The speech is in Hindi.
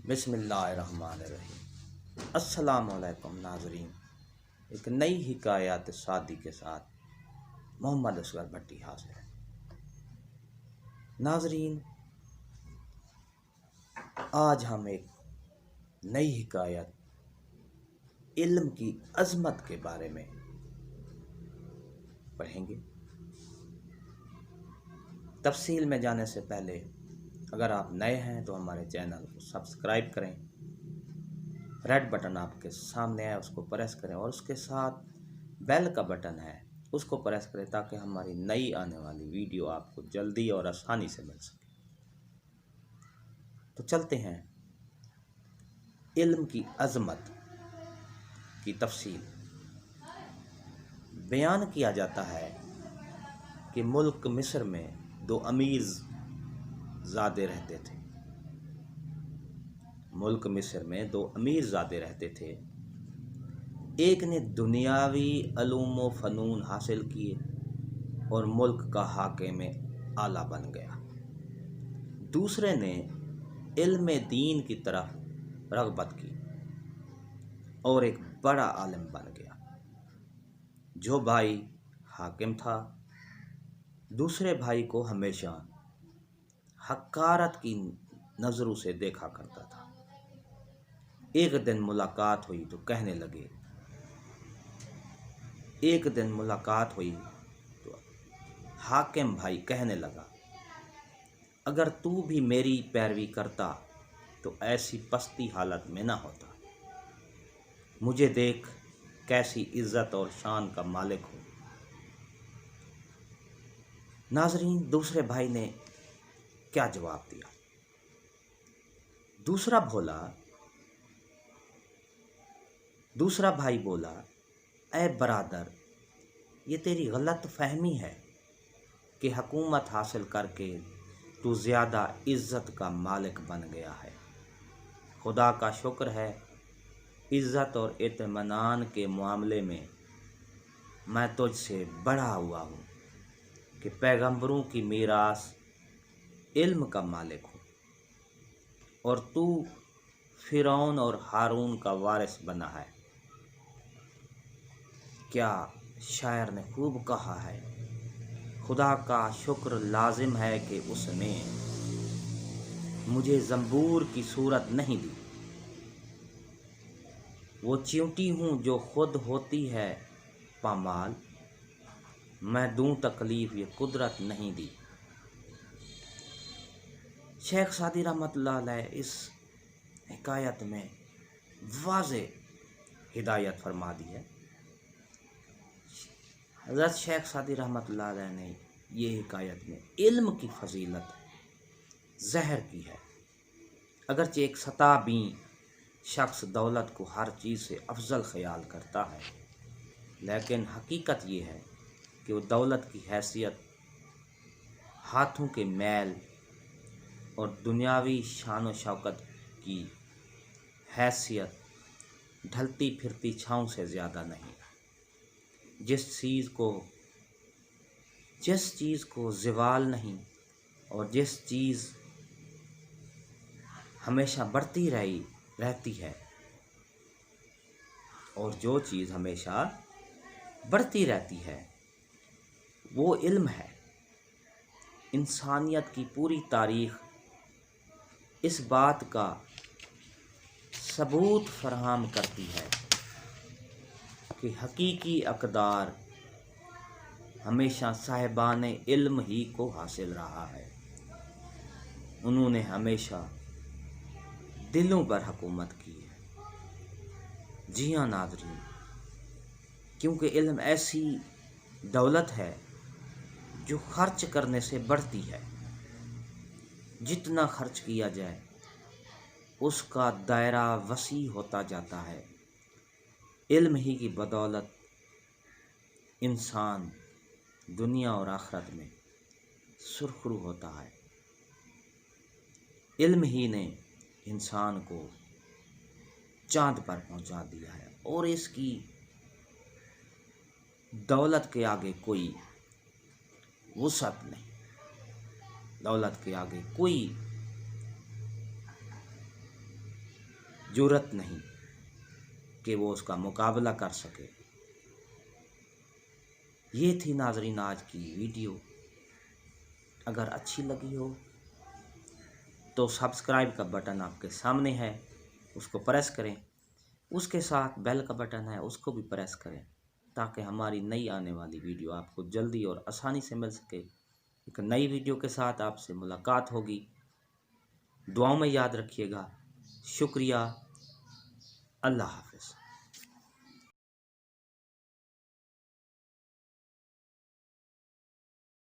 बिस्मिल्लाहिर्रहमानिर्रहीम। अस्सलामुअलैकुम नाजरीन। एक नई हिकायत शादी के साथ मोहम्मद असगर भट्टी हाजिर है। नाजरीन, आज हम एक नई हिकायत इल्म की अजमत के बारे में पढ़ेंगे। तफसील में जाने से पहले अगर आप नए हैं तो हमारे चैनल को सब्सक्राइब करें। रेड बटन आपके सामने है, उसको प्रेस करें और उसके साथ बेल का बटन है, उसको प्रेस करें ताकि हमारी नई आने वाली वीडियो आपको जल्दी और आसानी से मिल सके। तो चलते हैं इल्म की अजमत की तफसील। बयान किया जाता है कि मुल्क मिस्र में दो अमीर ज़ादे रहते थे। मुल्क मिस्र में दो अमीर ज़ादे रहते थे। एक ने दुनियावी अलूम व फ़नून हासिल किए और मुल्क का हाकिम आला बन गया। दूसरे ने इल्म दीन की तरफ रग़बत की और एक बड़ा आलिम बन गया। जो भाई हाकिम था, दूसरे भाई को हमेशा हक़ारत की नज़रों से देखा करता था। एक दिन मुलाकात हुई तो हाकिम भाई कहने लगा, अगर तू भी मेरी पैरवी करता तो ऐसी पस्ती हालत में ना होता। मुझे देख कैसी इज्जत और शान का मालिक हूँ। नाजरीन, दूसरे भाई ने क्या जवाब दिया? दूसरा भाई बोला, ऐ बरादर, ये तेरी गलत फहमी है कि हुकूमत हासिल करके तू ज़्यादा इज़्ज़त का मालिक बन गया है। खुदा का शुक्र है, इज़्ज़त और इत्मीनान के मामले में मैं तुझसे बढ़ा हुआ हूँ कि पैगंबरों की मीरास इल्म का मालिक हूँ और तू फ़िरौन और हारून का वारिस बना है। क्या शायर ने खूब कहा है, खुदा का शुक्र लाजिम है कि उसने मुझे ज़ंबूर की सूरत नहीं दी। वो चींटी हूँ जो खुद होती है पामाल, मैं दूँ तकलीफ़ ये कुदरत नहीं दी। शेख सादी रहमतुल्लाह अलैह इस हिकायत में वाज़े हिदायत फरमा दी है। हज़रत शेख सादी रहमतुल्लाह अलैह ने ये हिकायत में इल्म की फजीलत ज़हर की है। अगरचे एक सताबी शख्स दौलत को हर चीज़ से अफजल ख्याल करता है, लेकिन हकीकत ये है कि वो दौलत की हैसियत, हाथों के मैल और दुनियावी शान व शौकत की हैसियत ढलती फिरती छाँव से ज़्यादा नहीं। जिस चीज़ को ज़वाल नहीं और जिस चीज़ हमेशा बढ़ती रहती है और जो चीज़ हमेशा बढ़ती रहती है वो इल्म है। इंसानियत की पूरी तारीख़ इस बात का सबूत फराहम करती है कि हकीकी अक़दार हमेशा साहिबान इल्म ही को हासिल रहा है। उन्होंने हमेशा दिलों पर हुकूमत की है। जी हाँ नाज़रीन, क्योंकि इल्म ऐसी दौलत है जो खर्च करने से बढ़ती है। जितना खर्च किया जाए उसका दायरा वसी होता जाता है। इल्म ही की बदौलत इंसान दुनिया और आखिरत में सुरखरू होता है। इल्म ही ने इंसान को चाँद पर पहुंचा दिया है और इसकी दौलत के आगे कोई वुसअत नहीं, दौलत के आगे कोई जुर्रत नहीं कि वो उसका मुकाबला कर सके। ये थी नाजरीन आज की वीडियो। अगर अच्छी लगी हो तो सब्सक्राइब का बटन आपके सामने है, उसको प्रेस करें। उसके साथ बेल का बटन है, उसको भी प्रेस करें ताकि हमारी नई आने वाली वीडियो आपको जल्दी और आसानी से मिल सके। एक नई वीडियो के साथ आपसे मुलाकात होगी। दुआओं में याद रखिएगा। शुक्रिया। अल्लाह हाफ़िज़।